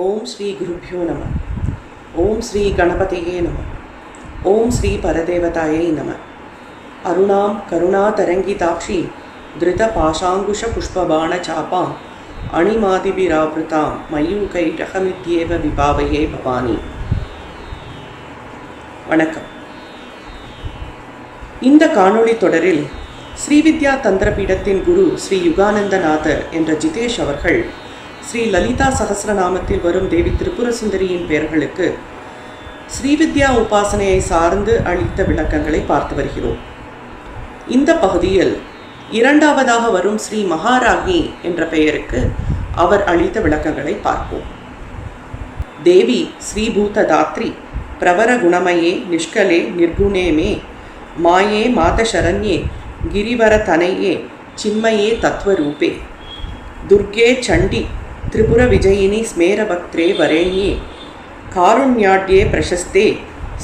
ஓம் ஸ்ரீ குருப்யோ நம. ஓம் ஸ்ரீ கணபதியே நம. ஓம் ஸ்ரீ பரதேவதாயை நம. அருணாம் கருணாதரங்கிதாட்சி திருத பாஷாங்குஷ புஷ்பபாண சாபாம் அணிமாதிபிராவிருதாம் மயூகைரகமித்யேவ விபாவையே பவானி. வணக்கம். இந்த காணொளி தொடரில் ஸ்ரீவித்யா தந்திரபீடத்தின் குரு ஸ்ரீ யுகானந்தநாதர் என்ற ஜிதேஷ் அவர்கள் ஸ்ரீ லலிதா சகஸ்ரநாமத்தில் வரும் தேவி திரிபுர சுந்தரியின் பெயர்களுக்கு ஸ்ரீவித்யா உபாசனையை சார்ந்து அளித்த விளக்கங்களை பார்த்து வருகிறோம். இந்த பகுதியில் இரண்டாவதாக வரும் ஸ்ரீ மகாராஜி என்ற பெயருக்கு அவர் அளித்த விளக்கங்களை பார்ப்போம். தேவி ஸ்ரீபூத தாத்ரி பிரவர குணமயே நிஷ்கலே நிர்குணே மே மாயே மாதசரண்யே கிரிவர தனையே சின்மயே தத்வரூபே துர்கே சண்டி திரிபுர விஜயினி ஸ்மேரபக்திரே வரேண்யே காருண்யாட்யே பிரசஸ்தே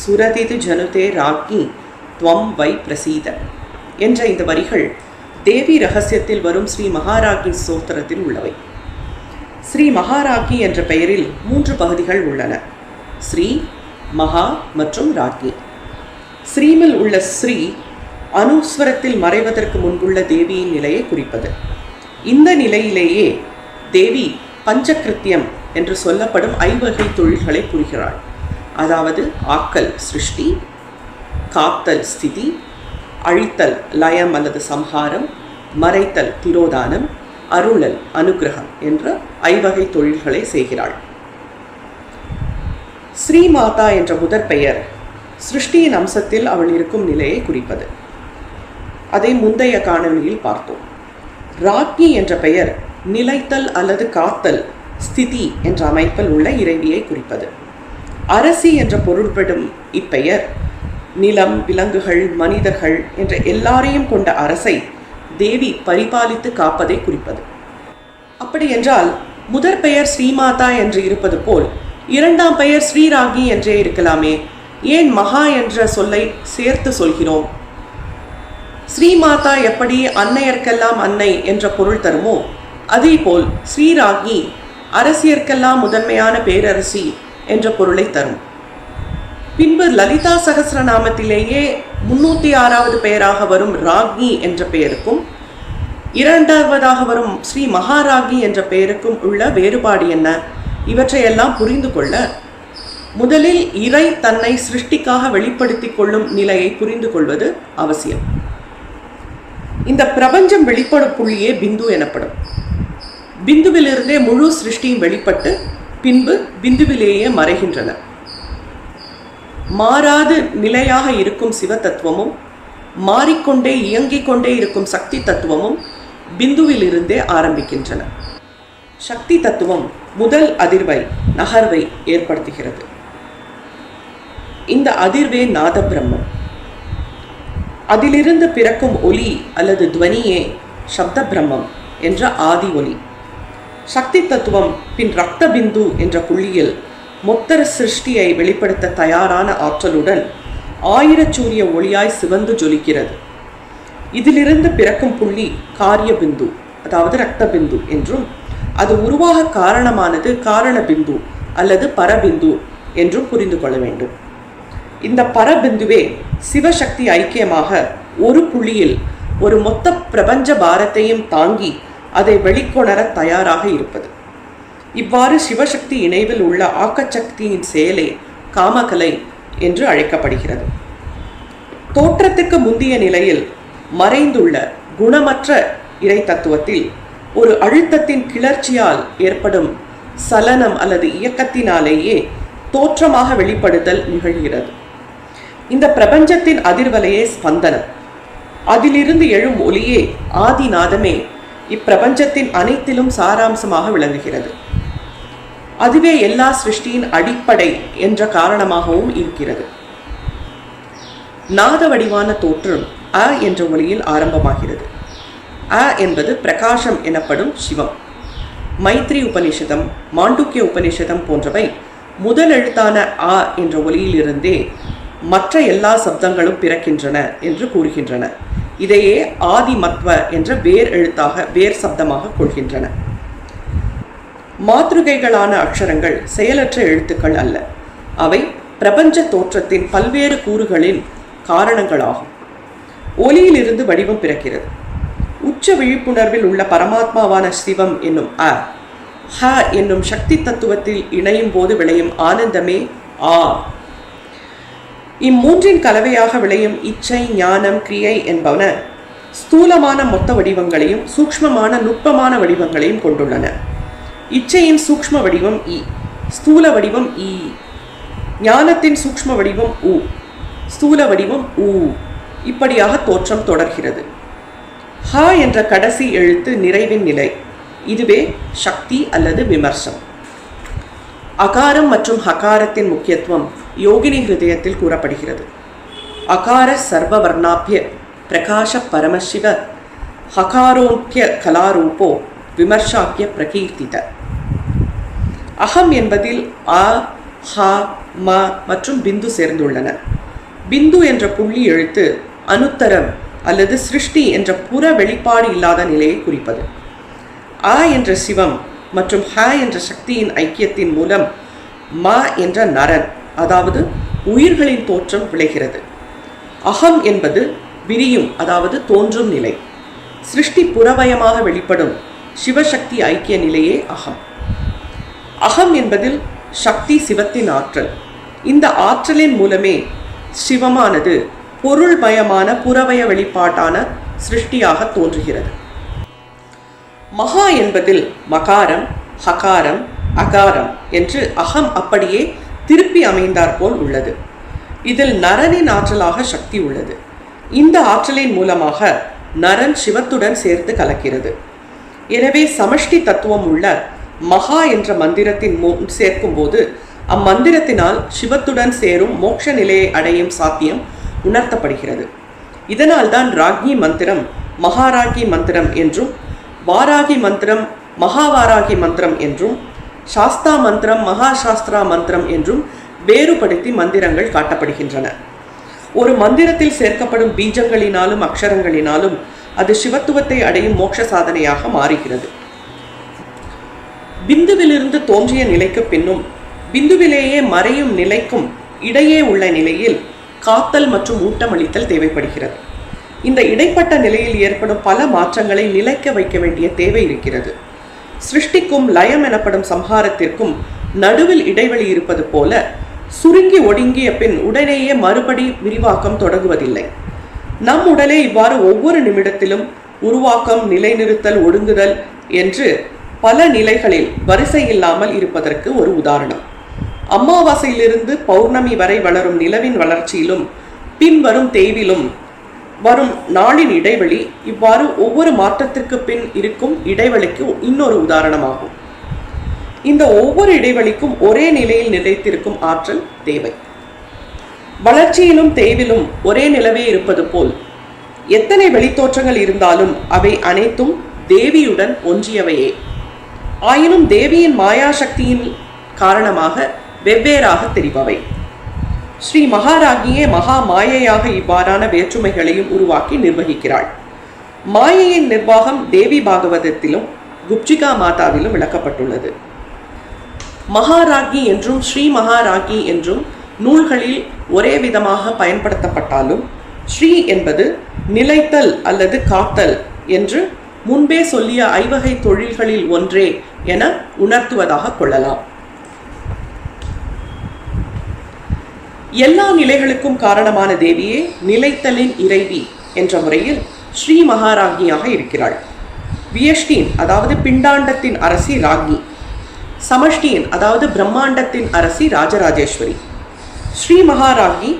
சுரதிது ஜனுதே ராக்கி துவம் வை பிரசீத என்ற இந்த வரிகள் தேவி ரகசியத்தில் வரும் ஸ்ரீ மகாராஜி ஸ்தோத்திரத்தில் உள்ளவை. ஸ்ரீ மகாராஜி என்ற பெயரில் 3 பகுதிகள் உள்ளன: ஸ்ரீ, மகா மற்றும் ராக்கி. ஸ்ரீமில் உள்ள ஸ்ரீ அனுஸ்வரத்தில் மறைவதற்கு முன்புள்ள தேவியின் நிலையை குறிப்பது. இந்த நிலையிலேயே தேவி பஞ்சகிருத்தியம் என்று சொல்லப்படும் 5 வகை தொழில்களை புரிகிறாள். அதாவது ஆக்கல் சிருஷ்டி, காத்தல் ஸ்திதி, அழித்தல் லயம் அல்லது சம்ஹாரம், மறைத்தல் திரோதானம், அருளல் அனுகிரகம் என்ற 5 வகை தொழில்களை செய்கிறாள். ஸ்ரீமாதா என்ற முதற் பெயர் சிருஷ்டியின் அம்சத்தில் அவள் இருக்கும் நிலையை குறிப்பது. அதை முந்தைய காணொளியில் பார்த்தோம். ராக்கி என்ற பெயர் நிலைத்தல் அல்லது காத்தல் ஸ்திதி என்ற அமைப்பில் உள்ள இறைவியை குறிப்பது. அரசி என்ற பொருள்படும் இப்பெயர் நிலம், விலங்குகள், மனிதர்கள் என்ற எல்லாரையும் கொண்ட அரசை தேவி பரிபாலித்து காப்பதை குறிப்பது. அப்படி என்றால் முதற் பெயர் ஸ்ரீமாதா என்று இருப்பது போல் 2ஆம் பெயர் ஸ்ரீராகி என்றே இருக்கலாமே. ஏன் மகா என்ற சொல்லை சேர்த்து சொல்கிறோம்? ஸ்ரீமாதா எப்படி அன்னையர்க்கெல்லாம் அன்னை என்ற பொருள் தருமோ அதேபோல் ஸ்ரீராகி அரசியர்க்கெல்லாம் முதன்மையான பேரரசி என்ற பொருளை தரும். பின்பு லலிதா சகஸ்ரநாமத்திலேயே 306வது பெயராக வரும் ராகி என்ற பெயருக்கும் 2ஆவதாக வரும் ஸ்ரீ மகாராகி என்ற பெயருக்கும் உள்ள வேறுபாடு என்ன? இவற்றையெல்லாம் புரிந்து கொள்ள முதலில் இறை தன்னை சிருஷ்டிக்காக வெளிப்படுத்திக் கொள்ளும் நிலையை புரிந்து கொள்வது அவசியம். இந்த பிரபஞ்சம் வெளிப்படும் புள்ளியே பிந்து எனப்படும். பிந்துவிலிருந்தே முழு சிருஷ்டியும் வெளிப்பட்டு பின்பு பிந்துவிலேயே மறைகின்றன. மாறாது நிலையாக இருக்கும் சிவ தத்துவமும் மாறிக்கொண்டே இயங்கிக் கொண்டே இருக்கும் சக்தி தத்துவமும் பிந்துவிலிருந்தே ஆரம்பிக்கின்றன. சக்தி தத்துவம் முதல் அதிர்வை நகர்வை ஏற்படுத்துகிறது. இந்த அதிர்வே நாத பிரம்மம். அதிலிருந்து பிறக்கும் ஒலி அல்லது துவனியே சப்த பிரம்மம் என்ற ஆதி ஒலி. சக்தி தத்துவம் பின் ரக்த பிந்து என்ற புள்ளியில் மொத்த சிருஷ்டியை வெளிப்படுத்த தயாரான ஆற்றலுடன் 1000 சூரிய ஒளியாய் சிவந்து ஜொலிக்கிறது. இதிலிருந்து பிறக்கும் புள்ளி காரிய பிந்து, அதாவது ரக்த பிந்து என்றும், அது உருவாக காரணமானது காரண பிந்து அல்லது பரபிந்து என்றும் புரிந்து கொள்ள வேண்டும். இந்த பரபிந்துவே சிவசக்தி ஐக்கியமாக ஒரு புள்ளியில் ஒரு மொத்த பிரபஞ்ச பாரத்தையும் தாங்கி அதை வெளிக்கொணர தயாராக இருப்பது. இவ்வாறு சிவசக்தி இணைவில் உள்ள ஆக்கச்சக்தியின் செயலே காமகலை என்று அழைக்கப்படுகிறது. தோற்றத்துக்கு முந்தைய நிலையில் மறைந்துள்ள குணமற்ற இறை தத்துவத்தில் ஒரு அழுத்தத்தின் கிளர்ச்சியால் ஏற்படும் சலனம் அல்லது இயக்கத்தினாலேயே தோற்றமாக வெளிப்படுதல் நிகழ்கிறது. இந்த பிரபஞ்சத்தின் அதிர்வலையே ஸ்பந்தனம். அதிலிருந்து எழும் ஒளியே ஆதிநாதமே இப்பிரபஞ்சத்தின் அனைத்திலும் சாராம்சமாக விளங்குகிறது. அதுவே எல்லா சிருஷ்டியின் அடிப்படை என்ற காரணமாகவும் இருக்கிறது. நாத வடிவான தோற்றம் அ என்ற ஒளியில் ஆரம்பமாகிறது. அ என்பது பிரகாசம் எனப்படும் சிவம். மைத்ரி உபநிஷதம், மாண்டூக்கிய உபநிஷதம் போன்றவை முதல் எழுத்தான ஆ என்ற ஒலியிலிருந்தே மற்ற எல்லா சப்தங்களும் பிறக்கின்றன என்று கூறுகின்றன. இதையே ஆதிமத்வ என்ற வேர் எழுத்தாக வேர் சப்தமாக கொள்கின்றன. மாத்ருகைகளான அக்ஷரங்கள் செயலற்ற எழுத்துக்கள் அல்ல. அவை பிரபஞ்ச தோற்றத்தின் பல்வேறு கூறுகளின் காரணங்களாகும். ஒலியிலிருந்து வடிவம் பிறக்கிறது. உச்ச விழிப்புணர்வில் உள்ள பரமாத்மாவான சிவம் என்னும் ஹ என்னும் சக்தி தத்துவத்தில் இணையும் போது விளையும் ஆனந்தமே ஆ. இம்மூன்றின் கலவையாக விளையும் இச்சை, ஞானம், கிரியை என்பன ஸ்தூலமான மொத்த வடிவங்களையும் சூக்ஷ்மமான நுட்பமான வடிவங்களையும் கொண்டுள்ளன. இச்சையின் சூக்ஷ்ம வடிவம் இ, ஸ்தூல வடிவம் ஈ. ஞானத்தின் சூக்ஷ்ம வடிவம் உ, ஸ்தூல வடிவம் ஊ. இப்படியாக தோற்றம் தொடர்கிறது. ஹ என்ற கடைசி எழுத்து நிறைவின் நிலை. இதுவே சக்தி அல்லது விமர்சம். அகாரம் மற்றும் ஹகாரத்தின் முக்கியத்துவம் யோகினி ஹிருதயத்தில் கூறப்படுகிறது. அகார சர்வவர்ணாபிய பிரகாஷ பரமசிவ ஹகாரோக்கிய கலாரூபோ விமர்சாக்கிய பிரகீர்த்தித. அகம் என்பதில் அ, ஹ, ம மற்றும் பிந்து சேர்ந்துள்ளன. பிந்து என்ற புள்ளி எழுத்து அனுத்தரம் அல்லது சிருஷ்டி என்ற புற வெளிப்பாடு இல்லாத நிலையை குறிப்பது. அ என்ற சிவம் மற்றும் ஹ என்ற சக்தியின் ஐக்கியத்தின் மூலம் ம என்ற நரன், அதாவது உயிர்களின் தோற்றம் விளைகிறது. அகம் என்பது விரியும், அதாவது தோன்றும் நிலை. சிருஷ்டி புறவயமாக வெளிப்படும் சிவசக்தி ஐக்கிய நிலையே அகம். அகம் என்பதில் சக்தி சிவத்தின் ஆற்றல். இந்த ஆற்றலின் மூலமே சிவமானது பொருள்மயமான புறவய வெளிப்பாட்டான சிருஷ்டியாக தோன்றுகிறது. மகா என்பதில் மகாரம், ஹகாரம், அகாரம் என்று அகம் அப்படியே திருப்பி அமைந்தாற்போல் உள்ளது. இதில் நரனின் ஆற்றலாக சக்தி உள்ளது. இந்த ஆற்றலின் மூலமாக நரன் சிவத்துடன் சேர்த்து கலக்கிறது. எனவே சமஷ்டி தத்துவம் உள்ள மகா என்ற மந்திரத்தின் சேர்க்கும் போது அம்மந்திரத்தினால் சிவத்துடன் சேரும் மோட்ச நிலையை அடையும் சாத்தியம் உணர்த்தப்படுகிறது. இதனால்தான் ராகி மந்திரம் மகாராகி மந்திரம் என்றும், வாராகி மந்திரம் மகாவாராகி மந்திரம் என்றும், சாஸ்தா மந்திரம் மகாசாஸ்திரா மந்திரம் என்றும் வேறுபடுத்தி மந்திரங்கள் காட்டப்படுகின்றன. ஒரு மந்திரத்தில் சேர்க்கப்படும் பீஜங்களினாலும் அக்ஷரங்களினாலும் அது சிவத்துவத்தை அடையும் மோட்ச சாதனையாக மாறுகிறது. பிந்துவிலிருந்து தோன்றிய நிலைக்கு பின்னும் பிந்துவிலேயே மறையும் நிலைக்கும் இடையே உள்ள நிலையில் காத்தல் மற்றும் ஊட்டமளித்தல் தேவைப்படுகிறது. இந்த இடைப்பட்ட நிலையில் ஏற்படும் பல மாற்றங்களை நிலைக்க வைக்க வேண்டிய தேவை இருக்கிறது. சிருஷ்டிக்கும் லயம் எனப்படும் சம்ஹாரத்திற்கும் நடுவில் இடைவெளி இருப்பது போல சுருங்கி ஒடுங்கிய பின் உடனேயே மறுபடி விரிவாக்கம் தொடங்குவதில்லை. நம் உடலே இவ்வாறு ஒவ்வொரு நிமிடத்திலும் உருவாக்கம், நிலைநிறுத்தல், ஒடுங்குதல் என்று பல நிலைகளில் வரிசை இல்லாமல் இருப்பதற்கு ஒரு உதாரணம். அமாவாசையிலிருந்து பௌர்ணமி வரை வளரும் நிலவின் வளர்ச்சியிலும் பின்வரும் தேய்விலும் வரும் நாளின் இடைவெளி இவ்வாறு ஒவ்வொரு மாற்றத்திற்கு பின் இருக்கும் இடைவெளிக்கு இன்னொரு உதாரணமாகும். இந்த ஒவ்வொரு இடைவெளிக்கும் ஒரே நிலையில் நிலைத்திருக்கும் ஆற்றல் தேவை. வளர்ச்சியிலும் தேய்விலும் ஒரே நிலவே இருப்பது போல் எத்தனை வெளித்தோற்றங்கள் இருந்தாலும் அவை அனைத்தும் தேவியுடன் ஒன்றியவையே. ஆயினும் தேவியின் மாயாசக்தியின் காரணமாக வெவ்வேறாக தெரிபவை. ஸ்ரீ மகாராகியே மகா மாயையாக இவ்வாறான வேற்றுமைகளையும் உருவாக்கி நிர்வகிக்கிறாள். மாயையின் நிர்வாகம் தேவி பாகவதத்திலும் குப்ஜிகா மாதாவிலும் விளக்கப்பட்டுள்ளது. மகாராகி என்றும் ஸ்ரீ மகாராகி என்றும் நூல்களில் ஒரே விதமாக பயன்படுத்தப்பட்டாலும் ஸ்ரீ என்பது நிலைத்தல் அல்லது காத்தல் என்று முன்பே சொல்லிய ஐவகை தொழில்களில் ஒன்றே என உணர்த்துவதாக கொள்ளலாம். எல்லா நிலைகளுக்கும் காரணமான தேவியே நிலைத்தலின் இறைவி என்ற முறையில் ஸ்ரீ மகாராகியாக இருக்கிறாள். வியஷ்டின் அதாவது பிண்டாண்டத்தின் அரசி ராகி, சமஷ்டியின் அதாவது பிரம்மாண்டத்தின் அரசி ராஜராஜேஸ்வரி. ஸ்ரீ மகாராகி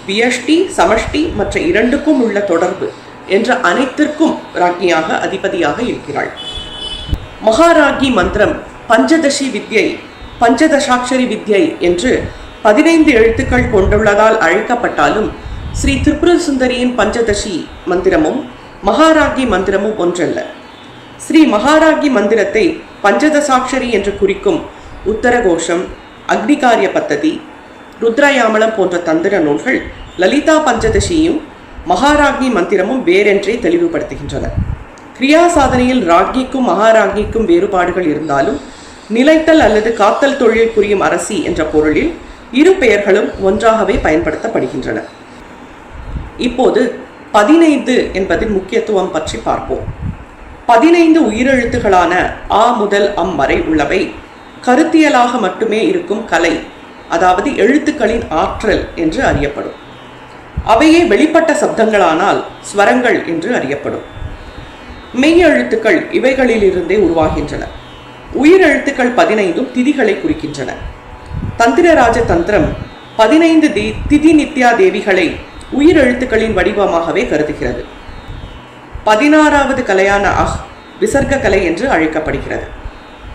வியஷ்டி, சமஷ்டி மற்ற இரண்டுக்கும் உள்ள தொடர்பு என்ற அனைத்திற்கும் ராகியாக அதிபதியாக இருக்கிறாள். மகாராகி மந்திரம் பஞ்சதசி வித்யை, பஞ்சதசாட்சரி வித்யை என்று 15 எழுத்துக்கள் கொண்டுள்ளதால் அழைக்கப்பட்டாலும் ஸ்ரீ திரிபுர சுந்தரியின் பஞ்சதசி மந்திரமும் மகாராகி மந்திரமும் ஒன்றல்ல. ஸ்ரீ மகாராகி மந்திரத்தை பஞ்சதசாட்சரி என்று குறிக்கும் உத்தரகோஷம், அக்னிகாரிய பத்ததி, ருத்ரயாமலம் போன்ற தந்திர நூல்கள் லலிதா பஞ்சதசியும் மகாராகி மந்திரமும் வேறென்றே தெளிவுபடுத்துகின்றன. கிரியா சாதனையில் ராகிக்கும் மகாராகிக்கும் வேறுபாடுகள் இருந்தாலும் நிலைத்தல் அல்லது காத்தல் தொழில் புரியும் அரசி என்ற பொருளில் இரு பெயர்களும் ஒன்றாகவே பயன்படுத்தப்படுகின்றன. இப்போது 15 என்பதின் முக்கியத்துவம் பற்றி பார்ப்போம். 15 உயிரெழுத்துகளான ஆ முதல் அம் வரை உள்ளவை கருத்தியலாக மட்டுமே இருக்கும் கலை, அதாவது எழுத்துக்களின் ஆற்றல் என்று அறியப்படும். அவையே வெளிப்பட்ட சப்தங்களானால் ஸ்வரங்கள் என்று அறியப்படும். மெய் எழுத்துக்கள் இவைகளிலிருந்தே உருவாகின்றன. உயிரெழுத்துக்கள் 15 திதிகளை குறிக்கின்றன. தந்திரராஜ தந்திரம் 15 திதி நித்யா தேவிகளை உயிரெழுத்துக்களின் வடிவமாகவே கருதுகிறது. 16வது கலையான விசர்க்க கலை என்று அழைக்கப்படுகிறது.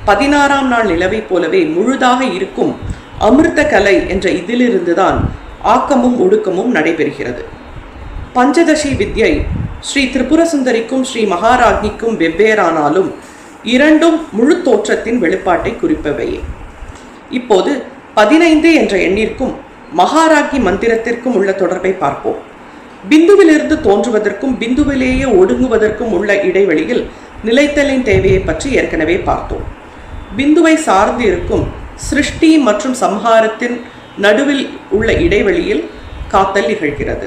16ஆம் நாள் நிலவை போலவே முழுதாக இருக்கும் அமிர்த கலை என்ற இதிலிருந்துதான் ஆக்கமும் ஒடுக்கமும் நடைபெறுகிறது. பஞ்சதசி வித்யை ஸ்ரீ திரிபுர சுந்தரிக்கும் ஸ்ரீ மகாராஜ்னிக்கும் வெவ்வேறானாலும் இரண்டும் முழு தோற்றத்தின் வெளிப்பாட்டை குறிப்பவையே. இப்போது 15 என்ற எண்ணிற்கும் மகாராஜ்னி மந்திரத்திற்கும் உள்ள தொடர்பை பார்ப்போம். பிந்துவிலிருந்து தோன்றுவதற்கும் பிந்துவிலேயே ஒடுங்குவதற்கும் உள்ள இடைவெளியில் நிலைத்தலின் தேவையை பற்றி ஏற்கனவே பார்த்தோம். பிந்துவை சார்ந்து இருக்கும் சிருஷ்டி மற்றும் சம்ஹாரத்தின் நடுவில் உள்ள இடைவெளியில் காத்தல் நிகழ்கிறது.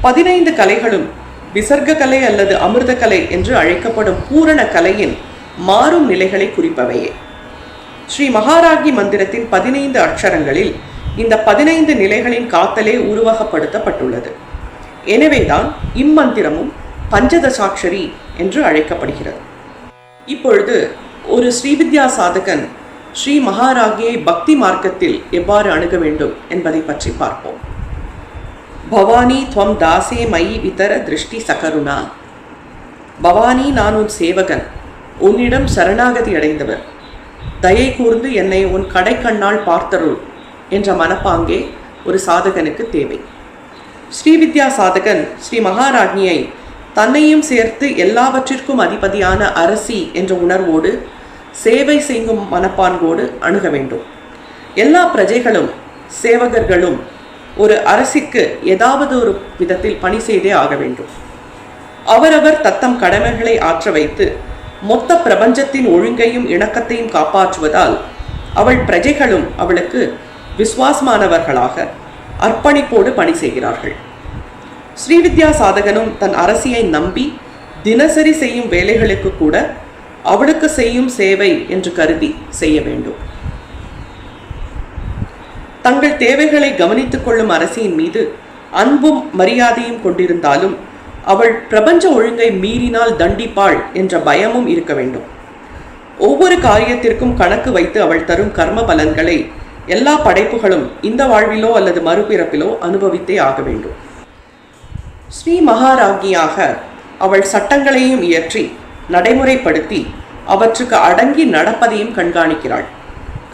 15 கலைகளும் விசர்க்க கலை அல்லது அமிர்த கலை என்று அழைக்கப்படும் பூரண கலையின் மாறும் நிலைகளை குறிப்பவையே. ஸ்ரீ மகாராஜ்னி மந்திரத்தின் 15 அக்ஷரங்களில் இந்த 15 நிலைகளின் காத்தலே உருவகப்படுத்தப்பட்டுள்ளது. எனவேதான் இம்மந்திரமும் பஞ்சதசாட்சரி என்று அழைக்கப்படுகிறது. இப்பொழுது ஒரு ஸ்ரீவித்யா சாதகன் ஸ்ரீ மகாராஜ்னியை பக்தி மார்க்கத்தில் எவ்வாறு அணுக வேண்டும் என்பதை பற்றி பார்ப்போம். பவானி துவம் தாசே மயி விதர திருஷ்டி சகருணா. பவானி, நான் உன் சேவகன், உன்னிடம் சரணாகதி அடைந்தவர், தயை கூர்ந்து என்னை உன் கடைக்கண்ணால் பார்த்தருள் என்ற மனப்பாங்கே ஒரு சாதகனுக்கு தேவை. ஸ்ரீவித்யா சாதகன் ஸ்ரீ மகாராஜ்னியை தன்னையும் சேர்த்து எல்லாவற்றிற்கும் அதிபதியான அரசி என்ற உணர்வோடு சேவை செய்யும் மனப்பான்கோடு அணுக வேண்டும். எல்லா பிரஜைகளும் சேவகர்களும் ஒரு அரசிக்கு ஏதாவது ஒரு விதத்தில் பணி செய்தே ஆக வேண்டும். அவரவர் தத்தம் கடமைகளை ஆற்ற வைத்து மொத்த பிரபஞ்சத்தின் ஒழுங்கையும் இணக்கத்தையும் காப்பாற்றுவதால் அவள் பிரஜைகளும் அவளுக்கு விசுவாசமானவர்களாக அர்ப்பணிப்போடு பணி செய்கிறார்கள். ஸ்ரீவித்யா சாதகனும் தன் அரசியை நம்பி தினசரி செய்யும் வேலைகளுக்கு கூட அவளுக்கு செய்யும் சேவை என்று கருதி செய்ய வேண்டும். தங்கள் தேவைகளை கவனித்துக் கொள்ளும் அரசியின் மீது அன்பும் மரியாதையும் கொண்டிருந்தாலும் அவள் பிரபஞ்ச ஒழுங்கை மீறினால் தண்டிப்பாள் என்ற பயமும் இருக்க வேண்டும். ஒவ்வொரு காரியத்திற்கும் கணக்கு வைத்து அவள் தரும் கர்ம பலன்களை எல்லா படைப்புகளும் இந்த வாழ்விலோ அல்லது மறுபிறப்பிலோ அனுபவித்தே ஆக வேண்டும். ஸ்ரீ மகாராஜ்னியாக அவள் சட்டங்களையும் இயற்றி நடைமுறைப்படுத்தி அவற்றுக்கு அடங்கி நடப்பதையும் கண்காணிக்கிறாள்.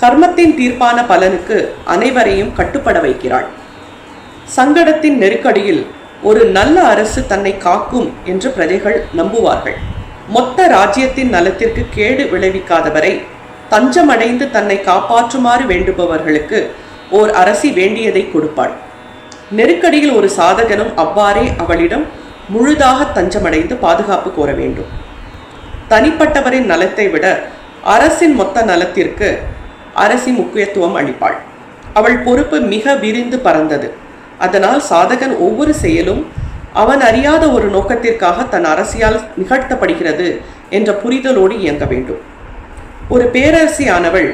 கர்மத்தின் தீர்ப்பான பலனுக்கு அனைவரையும் கட்டுப்பட வைக்கிறாள். சங்கடத்தின் நெருக்கடியில் ஒரு நல்ல அரசு தன்னை காக்கும் என்று பிரஜைகள் நம்புவார்கள். மொத்த ராஜ்யத்தின் நலத்திற்கு கேடு விளைவிக்காதவரை தஞ்சமடைந்து தன்னை காப்பாற்றுமாறு வேண்டுபவர்களுக்கு ஓர் அரசி வேண்டியதை கொடுப்பாள். நெருக்கடியில் ஒரு சாதகனும் அவ்வாறே அவளிடம் முழுதாக தஞ்சமடைந்து பாதுகாப்பு கோர வேண்டும். தனிப்பட்டவரின் நலத்தை விட அரசின் மொத்த நலத்திற்கு அரசி முக்கியத்துவம் அளிப்பாள். அவள் பொறுப்பு மிக விரிந்து பறந்தது. அதனால் சாதகன் ஒவ்வொரு செயலும் அவன் அறியாத ஒரு நோக்கத்திற்காக தன் அரசியால் நிகழ்த்தப்படுகிறது என்ற புரிதலோடு இயங்க வேண்டும். ஒரு பேரரசியானவள்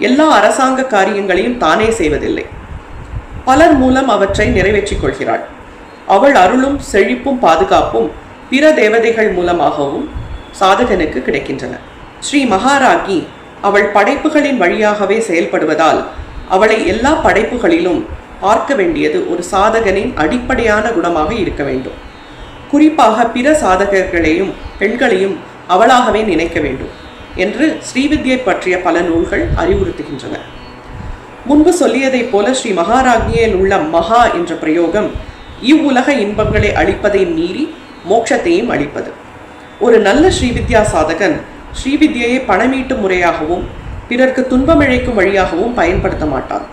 எல்லா அரசாங்க காரியங்களையும் தானே செய்வதில்லை. பலர் மூலம் அவற்றை நிறைவேற்றிக் கொள்கிறாள். அவள் அருளும் செழிப்பும் பாதுகாப்பும் பிற தேவதைகள் மூலமாகவும் சாதகனுக்கு கிடைக்கின்றன. ஸ்ரீ மகாராஜ்னி அவள் படைப்புகளின் வழியாகவே செயல்படுவதால் அவளை எல்லா படைப்புகளிலும் பார்க்க வேண்டியது ஒரு சாதகனின் அடிப்படையான குணமாக இருக்க வேண்டும். குறிப்பாக பிற சாதகர்களையும் பெண்களையும் அவளாகவே நினைக்க வேண்டும் என்று ஸ்ரீவித்யை பற்றிய பல நூல்கள் அறிவுறுத்துகின்றன. முன்பு சொல்லியதைப் போல ஸ்ரீ மகாராஜ்னியில் உள்ள மகா என்ற பிரயோகம் இவ்வுலக இன்பங்களை அளிப்பதை மீறி மோட்சத்தையும் அளிப்பது. ஒரு நல்ல ஸ்ரீவித்யா சாதகன் ஸ்ரீவித்யை பணமீட்டும் முறையாகவும் பிறர்க்கு துன்பமிழைக்கும் வழியாகவும் பயன்படுத்த மாட்டான்.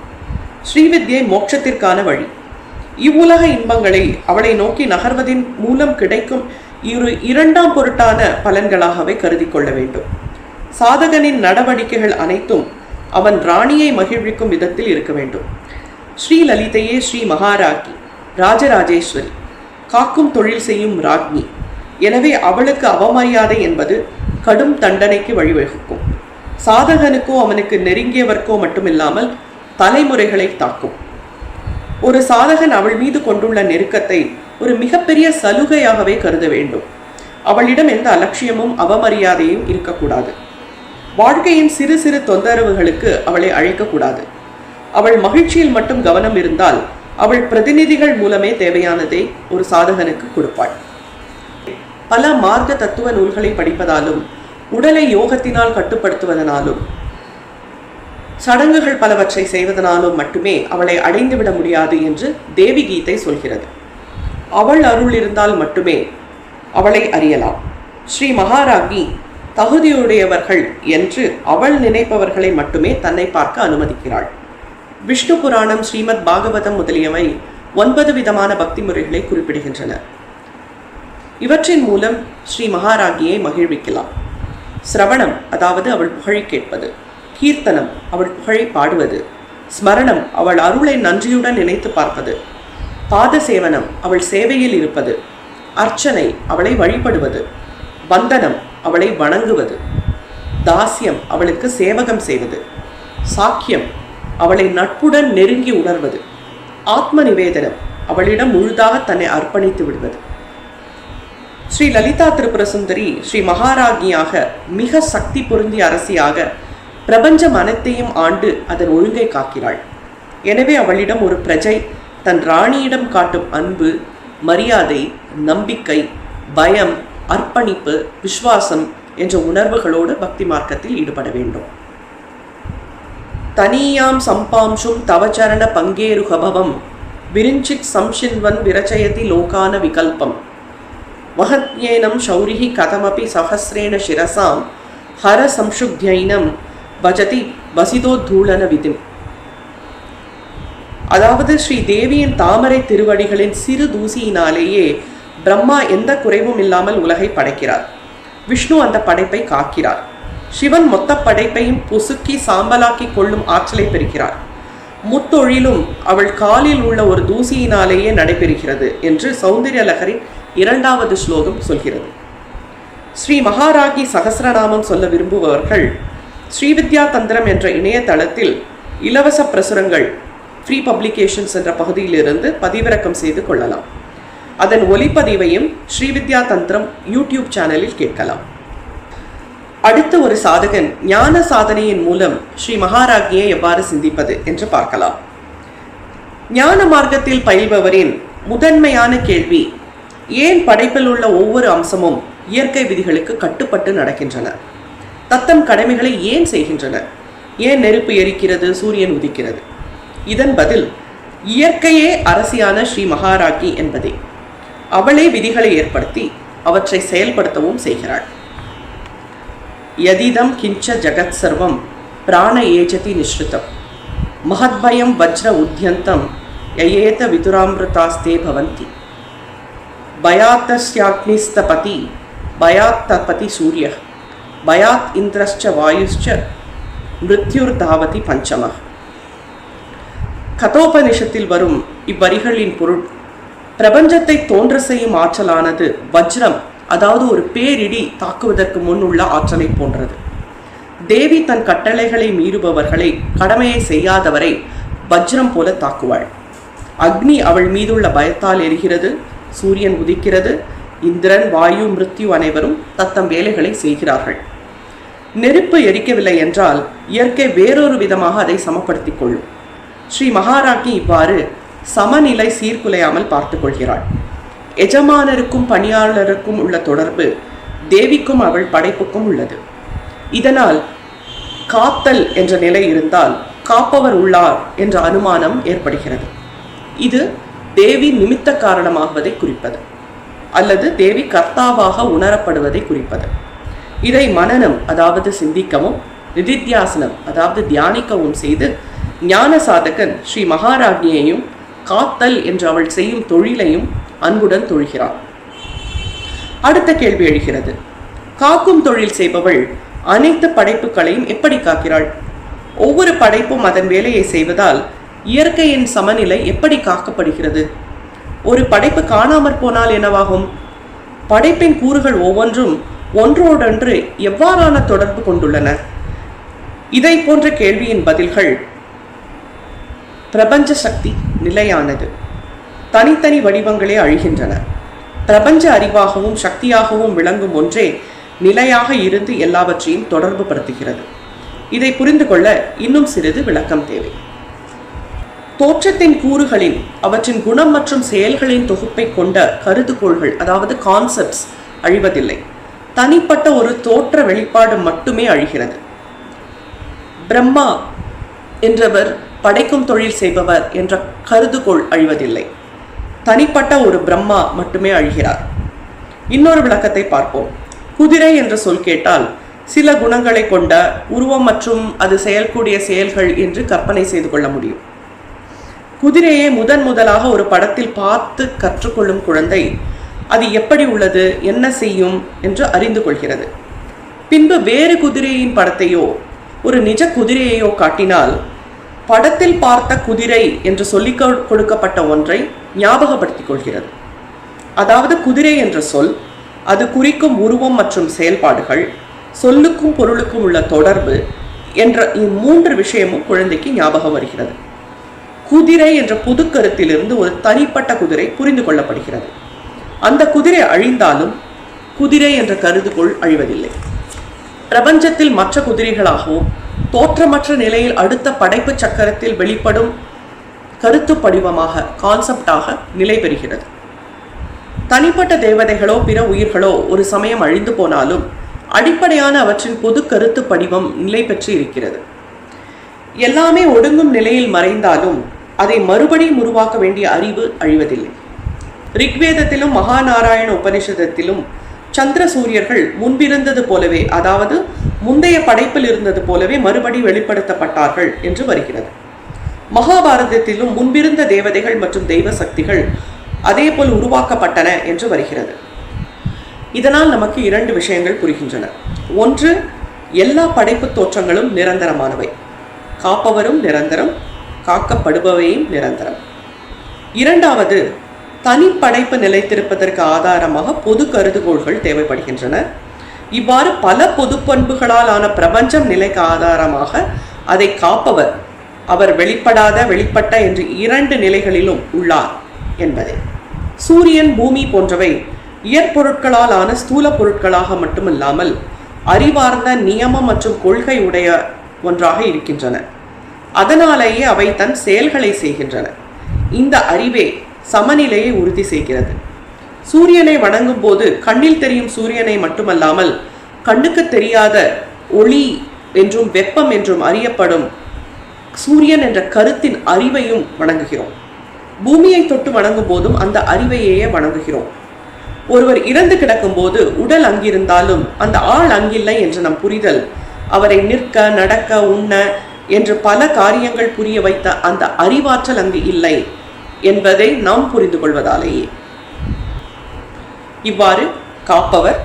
ஸ்ரீவித்யை மோட்சத்திற்கான வழி. இவ்வுலக இன்பங்களை அவளை நோக்கி நகர்வதின் மூலம் கிடைக்கும் இரண்டாம் பொருட்டான பலன்களாகவே கருதி கொள்ள வேண்டும். சாதகனின் நடவடிக்கைகள் அனைத்தும் அவன் ராணியை மகிழ்விக்கும் விதத்தில் இருக்க வேண்டும். ஸ்ரீ லலிதையே ஸ்ரீ மகாராஜி, ராஜராஜேஸ்வரி, காக்கும் தொழில் செய்யும் ராஜ்ஞி. எனவே அவளுக்கு அவமரியாதை என்பது கடும் தண்டனைக்கு வழிவகுக்கும். சாதகனுக்கோ அவனுக்கு நெருங்கியவர்க்கோ மட்டுமில்லாமல் தலைமுறைகளை தாக்கும். ஒரு சாதகன் அவள் மீது கொண்டுள்ள நெருக்கத்தை ஒரு மிகப்பெரிய சலுகையாகவே கருத வேண்டும். அவளிடம் எந்த அலட்சியமும் அவமரியாதையும் இருக்கக்கூடாது. வாழ்க்கையின் சிறு சிறு தொந்தரவுகளுக்கு அவளை அழைக்கக்கூடாது. அவள் மகிழ்ச்சியில் மட்டும் கவனம் இருந்தால் அவள் பிரதிநிதிகள் மூலமே தேவையானதை ஒரு சாதகனுக்கு கொடுப்பாள். பல மார்க்க தத்துவ நூல்களை படிப்பதாலும் உடலை யோகத்தினால் கட்டுப்படுத்துவதனாலும் சடங்குகள் பலவற்றை செய்வதனாலும் மட்டுமே அவளை அடைந்துவிட முடியாது என்று தேவி கீதை சொல்கிறது. அவள் அருள் இருந்தால் மட்டுமே அவளை அறியலாம். ஸ்ரீ மகாராஜி தகுதியுடையவர்கள் என்று அவள் நினைப்பவர்களை மட்டுமே தன்னை பார்க்க அனுமதிக்கிறாள். விஷ்ணு புராணம், ஸ்ரீமத் பாகவதம் முதலியவை 9 விதமான பக்தி முறைகளை குறிப்பிடுகின்றன. இவற்றின் மூலம் ஸ்ரீ மகாராஜியை மகிழ்விக்கலாம். சிரவணம், அதாவது அவள் புகழை கேட்பது. கீர்த்தனம், அவள் புகழை பாடுவது. ஸ்மரணம், அவள் அருளை நன்றியுடன் நினைத்து பார்ப்பது. பாத சேவனம், அவள் சேவையில் இருப்பது. அர்ச்சனை, அவளை வழிபடுவது. வந்தனம், அவளை வணங்குவது. தாஸ்யம், அவளுக்கு சேவகம் செய்வது. சாக்கியம், அவளை நட்புடன் நெருங்கி உணர்வது. ஆத்ம நிவேதனம், அவளிடம் முழுதாக தன்னை அர்ப்பணித்து விடுவது. ஸ்ரீ லலிதா திரிபுர சுந்தரி ஸ்ரீ மகாராஜியாக, மிக சக்தி பொருந்திய அரசியாக பிரபஞ்சம் அனைத்தையும் ஆண்டு அதன் ஒழுங்கை காக்கிறாள். எனவே அவளிடம் ஒரு பிரஜை தன் ராணியிடம் காட்டும் அன்பு, மரியாதை, நம்பிக்கை, பயம், அர்ப்பணிப்பு, விசுவாசம் என்ற உணர்வுகளோடு பக்தி மார்க்கத்தில் ஈடுபட வேண்டும். தனியாம் சம்பாம்சும் தவச்சரண பங்கேருகபவம் விரிஞ்சித் சம்ஷின்வன் விரச்சயதி லோகான விகல்பம் வஹத்யேனம் ஷௌரிஹி கதமபி சஹஸ்ரேண சிரசாம் ஹர சம்சுக்யைனம் பஜதி வசிதோத்தூளன விதிம். அதாவது ஸ்ரீ தேவியின் தாமரை திருவடிகளின் சிறு தூசியினாலேயே பிரம்மா எந்த குறைவும் இல்லாமல் உலகை படைக்கிறார். விஷ்ணு அந்த படைப்பை காக்கிறார். சிவன் மொத்த படைப்பையும் பொசுக்கி சாம்பலாக்கி கொள்ளும் ஆற்றலை பெறுகிறார். முத்தொழிலும் அவள் காலில் உள்ள ஒரு தூசியினாலேயே நடைபெறுகிறது என்று சௌந்தர்யலகரின் 2வது ஸ்லோகம் சொல்கிறது. ஸ்ரீ மகாராஜி சகசிரநாமம் சொல்ல விரும்புபவர்கள் ஸ்ரீவித்யா தந்திரம் என்ற இணையதளத்தில் இலவச பிரசுரங்கள், ஃப்ரீ பப்ளிகேஷன்ஸ் என்ற பகுதியிலிருந்து பதிவிறக்கம் செய்து கொள்ளலாம். அதன் ஒலிப்பதிவையும் ஸ்ரீவித்யா தந்திரம் யூடியூப் சேனலில் கேட்கலாம். அடுத்து ஒரு சாதகன் ஞான சாதனையின் மூலம் ஸ்ரீ மகாராஜியை எவ்வாறு சிந்திப்பது என்று பார்க்கலாம். ஞான மார்க்கத்தில் பயில்பவரின் முதன்மையான கேள்வி, ஏன் படைப்பில் உள்ள ஒவ்வொரு அம்சமும் இயற்கை விதிகளுக்கு கட்டுப்பட்டு நடக்கின்றன? தத்தம் கடமைகளை ஏன் செய்கின்றன? ஏன் நெருப்பு எரிக்கிறது, சூரியன் உதிக்கிறது? இதன் பதில், இயற்கையே அரசியான ஸ்ரீ மகாராஜி என்பதே. அவளே விதிகளை ஏற்படுத்தி அவற்றை செயல்படுத்தவும் செய்கிறாள். யதிதம் கிஞ்ச ஜகத் சர்வம் பிராண ஏஜதி நிஸ்ருதம் மஹத்பயம் வஜ்ர உத்யந்தம் யயேத விதுராமிருதாஸ்தே பவந்தி பயாத்தஸ்யாக்னிஸ்தபதி பயாத்தபதி சூரிய பயாத் இந்திரஸ்ச வாயுஸ்ச மிருத்யுர்தாவதி பஞ்சம. கதோபனிஷத்தில் வரும் இவ்வரிகளின் பொருள், பிரபஞ்சத்தை தோன்ற செய்யும் ஆற்றலானது வஜ்ரம், அதாவது ஒரு பேரிடி தாக்குவதற்கு முன் உள்ள ஆற்றலை போன்றது. தேவி தன் கட்டளைகளை மீறுபவர்களை, கடமையை செய்யாதவரை வஜ்ரம் போல தாக்குவாள். அக்னி அவள் மீதுள்ள பயத்தால் எரிகிறது, சூரியன் உதிக்கிறது, இந்திரன், வாயு, மிருத்யு அனைவரும் தத்தம் வேலைகளை செய்கிறார்கள். நெருப்பு எரிக்கவில்லை என்றால் இயற்கை வேறொரு விதமாக அதை சமப்படுத்திக் கொள்ளும். ஸ்ரீ மகாராஜி இவ்வாறு சமநிலை சீர்குலையாமல் பார்த்து கொள்கிறாள். எஜமானருக்கும் பணியாளருக்கும் உள்ள தொடர்பு தேவிக்கும் அவள் படைப்புக்கும் உள்ளது. இதனால் காத்தல் என்ற நிலை இருந்தால் காப்பவர் உள்ளார் என்ற அனுமானம் ஏற்படுகிறது. இது தேவி நிமித்த காரணமாகுவதை குறிப்பது, அல்லது தேவி கர்த்தாவாக உணரப்படுவதை குறிப்பது. இதை மனனம், அதாவது சிந்திக்கவும், நிதித்தியாசனம், அதாவது தியானிக்கவும் செய்து ஞான சாதகன் ஸ்ரீ மகாராஜியையும் காத்தல் என்று அவள் செய்யும் தொழிலையும் அன்புடன் தொழுகிறாள். அடுத்த கேள்வி எழுகிறது, காக்கும் தொழில் செய்பவள் அனைத்து படைப்புகளையும் எப்படி காக்கிறாள்? ஒவ்வொரு படைப்பும் அதன் வேலையை செய்வதால் இயற்கையின் சமநிலை எப்படி காக்கப்படுகிறது? ஒரு படைப்பு காணாமற் போனால் என்னவாகும்? படைப்பின் கூறுகள் ஒவ்வொன்றும் ஒன்றோடொன்று எவ்வாறான தொடர்பு கொண்டுள்ளன? இதை போன்ற கேள்வியின் பதில்கள் பிரபஞ்ச சக்தி நிலையானது, தனித்தனி வடிவங்களே அழிகின்றன. பிரபஞ்ச அறிவாகவும் சக்தியாகவும் விளங்கும் ஒன்றே நிலையாக இருந்து எல்லாவற்றையும் தொடர்பு படுத்துகிறது. இதை புரிந்து கொள்ள இன்னும் சிறிது விளக்கம் தேவை. தோற்றத்தின் கூறுகளின் அவற்றின் குணம் மற்றும் செயல்களின் தொகுப்பை கொண்ட கருதுகோள்கள், அதாவது கான்செப்ட்ஸ் அழிவதில்லை. தனிப்பட்ட ஒரு தோற்ற வெளிப்பாடு மட்டுமே அழிகிறது. பிரம்மா என்றவர் படைக்கும் தொழில் செய்பவர் என்ற கருதுகோள் அழிவதில்லை. தனிப்பட்ட ஒரு பிரம்மா மட்டுமே அழிகிறார். இன்னொரு விளக்கத்தை பார்ப்போம். குதிரை என்ற சொல் கேட்டால் சில குணங்களை கொண்ட உருவம் மற்றும் அது செயல்கூடிய செயல்கள் என்று கற்பனை செய்து கொள்ள முடியும். குதிரையை முதலாக ஒரு படத்தில் பார்த்து கற்றுக்கொள்ளும் குழந்தை அது எப்படி உள்ளது, என்ன செய்யும் என்று அறிந்து கொள்கிறது. பின்பு வேறு குதிரையின் படத்தையோ ஒரு நிஜ குதிரையையோ காட்டினால் படத்தில் பார்த்த குதிரை என்று சொல்லிக் கொடுக்கப்பட்ட ஒன்றை ஞாபகப்படுத்திக் கொள்கிறது. அதாவது குதிரை என்ற சொல், அது குறிக்கும் உருவம் மற்றும் செயல்பாடுகள், சொல்லுக்கும் பொருளுக்கும் உள்ள தொடர்பு என்ற இம்மூன்று விஷயமும் குழந்தைக்கு ஞாபகம் வருகிறது. குதிரை என்ற புது கருத்திலிருந்து ஒரு தனிப்பட்ட குதிரை புரிந்து கொள்ளப்படுகிறது. அந்த குதிரை அழிந்தாலும் குதிரை என்ற கருதுகோள் அழிவதில்லை. பிரபஞ்சத்தில் மற்ற குதிரைகளாகவும் தோற்றமற்ற நிலையில் அடுத்த படைப்பு சக்கரத்தில் வெளிப்படும் கருத்து படிவமாக, கான்செப்டாக நிலை பெறுகிறது. தனிப்பட்ட தேவதைகளோ பிற உயிர்களோ ஒரு சமயம் அழிந்து போனாலும் அடிப்படையான அவற்றின் பொது கருத்து படிவம் நிலை பெற்று இருக்கிறது. எல்லாமே ஒடுங்கும் நிலையில் மறைந்தாலும் அதை மறுபடியும் உருவாக்க வேண்டிய அறிவு அழிவதில்லை. ரிக்வேதத்திலும் மகாநாராயண உபனிஷதத்திலும் சந்திர சூரியர்கள் முன்பிருந்தது போலவே, அதாவது முந்தைய படைப்பில் இருந்தது போலவே மறுபடி வெளிப்படுத்தப்பட்டார்கள் என்று வருகிறது. மகாபாரதத்திலும் முன்பிருந்த தேவதைகள் மற்றும் தெய்வ சக்திகள் அதே போல் உருவாக்கப்பட்டன என்று வருகிறது. இதனால் நமக்கு இரண்டு விஷயங்கள் புரிகின்றன. ஒன்று, எல்லா படைப்பு தோற்றங்களும் நிரந்தரமானவை, காப்பவரும் நிரந்தரம், காக்கப்படுபவையும் நிரந்தரம். இரண்டாவது, தனிப்படைப்பு நிலைத்திருப்பதற்கு ஆதாரமாக பொது கருதுகோள்கள் தேவைப்படுகின்றன. இவ்வாறு பல பொது பண்புகளால் ஆன பிரபஞ்சம் நிலைக்கு ஆதாரமாக அதை காப்பவர் அவர் வெளிப்படாத வெளிப்பட்ட என்று இரண்டு நிலைகளிலும் உள்ளார் என்பதே. சூரியன், பூமி போன்றவை இயற்பொருட்களால் ஆன ஸ்தூல பொருட்களாக மட்டுமில்லாமல் அறிவார்ந்த நியமம் மற்றும் கொள்கை உடைய ஒன்றாக இருக்கின்றன. அதனாலேயே அவை தன் செயல்களை செய்கின்றன. இந்த அறிவே சமநிலையை உறுதி செய்கிறது. சூரியனை வணங்கும் போது கண்ணில் தெரியும் சூரியனை மட்டுமல்லாமல் கண்ணுக்கு தெரியாத ஒளி என்றும் வெப்பம் என்றும் அறியப்படும் சூரியன் என்ற கருத்தின் அறிவையும் வணங்குகிறோம். பூமியை தொட்டு வணங்கும் போதும் அந்த அறிவையே வணங்குகிறோம். ஒருவர் இறந்து கிடக்கும் போது உடல் அங்கிருந்தாலும் அந்த ஆள் அங்கில்லை என்ற நம் புரிதல் அவரை நிற்க, நடக்க, உண்ண என்று பல காரியங்கள் புரிய வைத்த அந்த அறிவாற்றல் அங்கு இல்லை என்பதை நாம் புரிந்து கொள்வதாலேயே. இவ்வாறு காப்பவர்,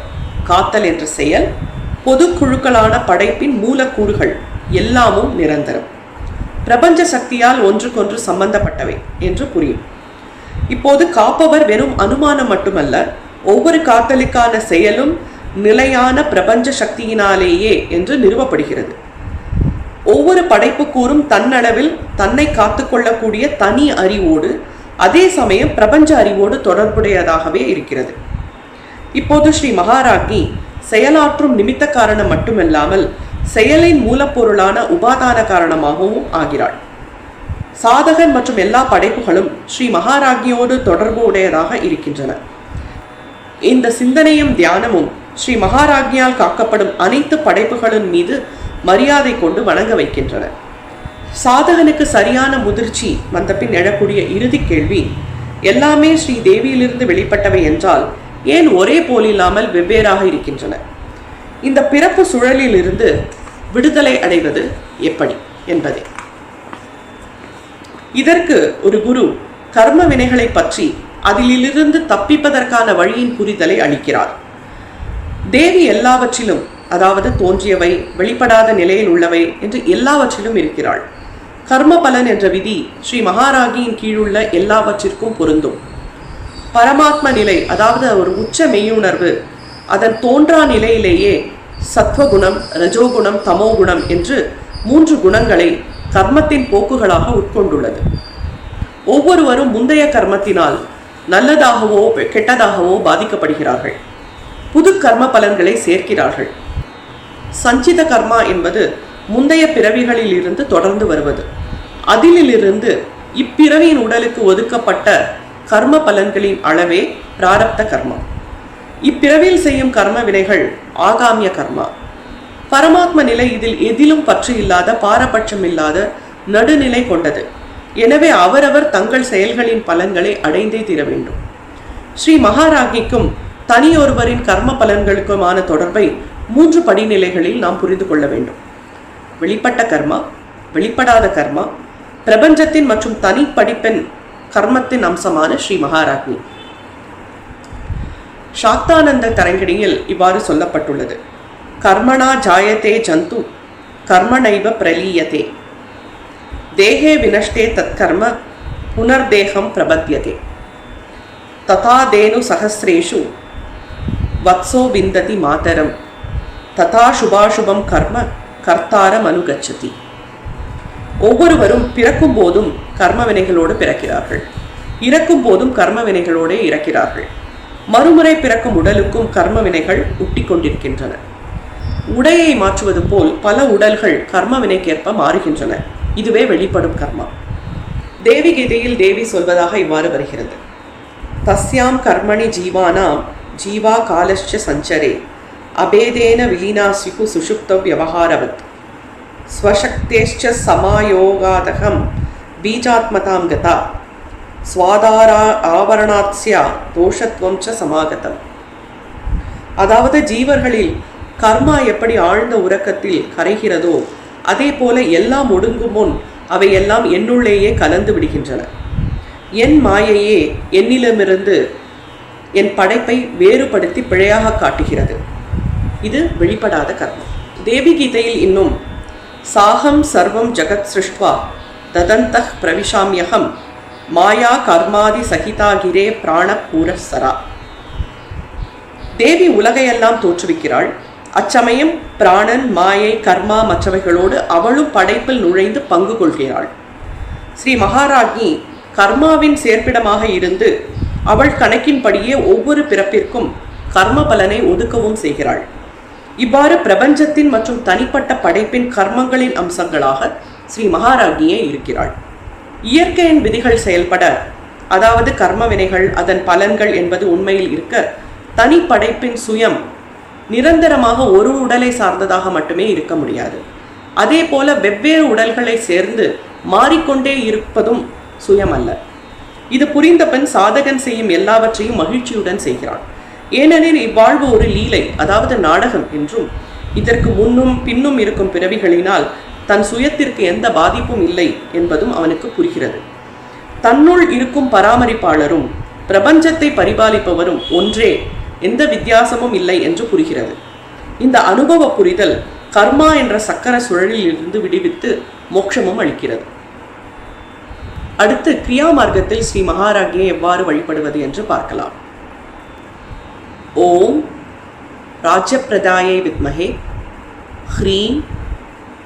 காத்தல் என்ற செயல், பொது குழுக்களான படைப்பின் மூலக்கூறுகள் எல்லாமும் நிரந்தரம், பிரபஞ்ச சக்தியால் ஒன்றுக்கொன்று சம்பந்தப்பட்டவை என்று புரியும். இப்போது காப்பவர் வெறும் அனுமானம் மட்டுமல்ல, ஒவ்வொரு காத்தலுக்கான செயலும் நிலையான பிரபஞ்ச சக்தியினாலேயே என்று நிறுவப்படுகிறது. ஒவ்வொரு படைப்பு கூறும் தன்னளவில் தன்னை காத்துக்கொள்ளக்கூடிய தனி அறிவோடு அதே சமயம் பிரபஞ்ச அறிவோடு தொடர்புடையதாகவே இருக்கிறது. இப்போது ஸ்ரீ மகாராஜ்ஞி செயலாற்றும் நிமித்த காரணம் மட்டுமல்லாமல் செயலின் மூலப்பொருளான உபாதான காரணமாகவும் ஆகிறாள். சாதகன் மற்றும் எல்லா படைப்புகளும் ஸ்ரீ மகாராஜ்ஞியோடு தொடர்பு உடையதாக இருக்கின்றன. இந்த சிந்தனையும் தியானமும் ஸ்ரீ மகாராஜ்ஞியால் காக்கப்படும் அனைத்து படைப்புகளின் மீது மரியாதை கொண்டு வணங்க வைக்கின்றன. சாதகனுக்கு சரியான முதிர்ச்சி வந்த பின் எழக்கூடிய இறுதி கேள்வி, எல்லாமே ஸ்ரீ தேவியிலிருந்து வெளிப்பட்டவை என்றால் ஏன் ஒரே போலில்லாமல் வெவ்வேறாக இருக்கின்றன? இந்த பிறப்பு சுழலில் இருந்து விடுதலை அடைவது எப்படி என்பதே. இதற்கு ஒரு குரு கர்ம வினைகளை பற்றி அதிலிருந்து தப்பிப்பதற்கான வழியின் புரிதலை அளிக்கிறார். தேவி எல்லாவற்றிலும் அதாவது தோன்றியவை, வெளிப்படாத நிலையில் உள்ளவை என்று எல்லாவற்றிலும் இருக்கிறாள். கர்ம பலன் என்ற விதி ஸ்ரீ மகாராகியின் கீழுள்ள எல்லாவற்றிற்கும் பொருந்தும். பரமாத்ம நிலை, அதாவது ஒரு உச்ச மெய்யுணர்வு, அதன் தோன்றா நிலையிலேயே சத்வகுணம், ரஜோகுணம், தமோகுணம் என்று 3 குணங்களை கர்மத்தின் போக்குகளாக உட்கொண்டுள்ளது. ஒவ்வொருவரும் முந்தைய கர்மத்தினால் நல்லதாகவோ கெட்டதாகவோ பாதிக்கப்படுகிறார்கள். புது கர்ம பலன்களை சேர்க்கிறார்கள். சஞ்சித கர்மா என்பது முந்தைய பிறவிகளில் இருந்து தொடர்ந்து வருவது. அதிலிருந்து இப்பிறவியின் உடலுக்கு ஒதுக்கப்பட்ட கர்ம பலன்களின் அளவே பிராரப்த கர்மா. இப்பிறவியில் செய்யும் கர்ம வினைகள் ஆகாமிய கர்மா. பரமாத்ம நிலை இதில் எதிலும் பற்று இல்லாத, பாரபட்சம் இல்லாத நடுநிலை கொண்டது. எனவே அவரவர் தங்கள் செயல்களின் பலன்களை அடைந்தே தீர வேண்டும். ஸ்ரீ மகாராகிக்கும் தனியொருவரின் கர்ம பலன்களுக்குமான தொடர்பை 3 படிநிலைகளில் நாம் புரிந்து கொள்ள வேண்டும். வெளிப்பட்ட கர்மா, வெளிப்படாத கர்மா, பிரபஞ்சத்தின் மற்றும் தனிப்படிப்பின் கர்மத்தின் அம்சமான ஸ்ரீ மகாராஜ்னி. சாக்தானந்த தரங்கிணியில் இவ்வாறு சொல்லப்பட்டுள்ளது: கர்மணா ஜாயத்தே ஜந்து கர்மணைவ பிரலீயதே தேகே வினஷ்டே தத்கர்ம புனர்தேகம் பிரபத்யதே ததா தேனு சஹஸ்ரேஷு வத்சோ விந்ததி மாதரம் ததா சுபாசுபம் கர்ம கர்த்தாரம் அனுகச்சதி. ஒவ்வொருவரும் பிறக்கும் போதும் கர்ம வினைகளோடு பிறக்கிறார்கள், இறக்கும் போதும் கர்ம வினைகளோடு இறக்கிறார்கள். மறுமுறை பிறக்கும் உடலுக்கும் கர்ம வினைகள் ஒட்டி கொண்டிருக்கின்றன. உடையை மாற்றுவது போல் பல உடல்கள் கர்ம வினைக்கேற்ப மாறுகின்றன. இதுவே வெளிப்படும் கர்மா. தேவி கீதையில் தேவி சொல்வதாக இவ்வாறு வருகிறது: தஸ்யாம் கர்மணி ஜீவானாம் ஜீவா காலஸ்ச சஞ்சரே அபேதேன விலீனா ஸ்விகு சுஷுப்த வியவஹாரவத் ஸ்வசக்தேஷ்ச சமாயோகாதகம் பீஜாத்மதாம் கதா ஸ்வாதாரா ஆவரணாத்ஸ்யா தோஷத்வம் ச சமாகதம். அதாவது ஜீவர்களில் கர்மா எப்படி ஆழ்ந்த உறக்கத்தில் கரைகிறதோ அதே போல எல்லாம் ஒடுங்கும் முன் அவை எல்லாம் என்னுள்ளேயே கலந்து விடுகின்றன. என் மாயையே என்னிடமிருந்து என் படைப்பை வேறுபடுத்தி பிழையாக காட்டுகிறது. இது வெளிப்படாத கர்மம். தேவி கீதையில் இன்னும் சாகம் சர்வம் ஜகத் சிருஷ்ட்வா ததந்தஹ் பிரவிஷாம்யகம் மாயா கர்மாதி சகிதாகிரே பிராண பூரஸ்ஸரா. தேவி உலகையெல்லாம் தோற்றுவிக்கிறாள். அச்சமயம் பிராணன், மாயை, கர்மா மற்றவைகளோடு அவளும் படைப்பில் நுழைந்து பங்கு கொள்கிறாள். ஸ்ரீ மகாராஜ்னி கர்மாவின் சேர்ப்பிடமாக இருந்து அவள் கணக்கின்படியே ஒவ்வொரு பிறப்பிற்கும் கர்ம பலனை ஒதுக்கவும் செய்கிறாள். இவ்வாறு பிரபஞ்சத்தின் மற்றும் தனிப்பட்ட படைப்பின் கர்மங்களின் அம்சங்களாக ஸ்ரீ மகாராஜ்னியே இருக்கிறாள். இயற்கையின் விதிகள் செயல்பட, அதாவது கர்ம வினைகள், அதன் பலன்கள் என்பது உண்மையில் இருக்க, தனி படைப்பின் சுயம் நிரந்தரமாக ஒரு உடலை சார்ந்ததாக மட்டுமே இருக்க முடியாது. அதே போல வெவ்வேறு உடல்களை சேர்ந்து மாறிக்கொண்டே இருப்பதும் சுயம் அல்ல. இது புரிந்த பின் சாதகன் செய்யும் எல்லாவற்றையும் மகிழ்ச்சியுடன் செய்கிறான். ஏனெனில் இவ்வாழ்வு ஒரு லீலை, அதாவது நாடகம் என்றும், இதற்கு முன்னும் பின்னும் இருக்கும் பிறவிகளினால் தன் சுயத்திற்கு எந்த பாதிப்பும் இல்லை என்பதும் அவனுக்கு புரிகிறது. தன்னுள் இருக்கும் பராமரிப்பாளரும் பிரபஞ்சத்தை பரிபாலிப்பவரும் ஒன்றே, எந்த வித்தியாசமும் இல்லை என்று புரிகிறது. இந்த அனுபவ புரிதல் கர்மா என்ற சக்கர சுழலில் இருந்து விடுவித்து மோட்சமும் அளிக்கிறது. அடுத்து கிரியா மார்க்கத்தில் ஸ்ரீ மகாராஜ்யை எவ்வாறு வழிபடுவது என்று பார்க்கலாம். ஓம் ராஜ்யப்பிரதாயை வித்மஹே ஹ்ரீம்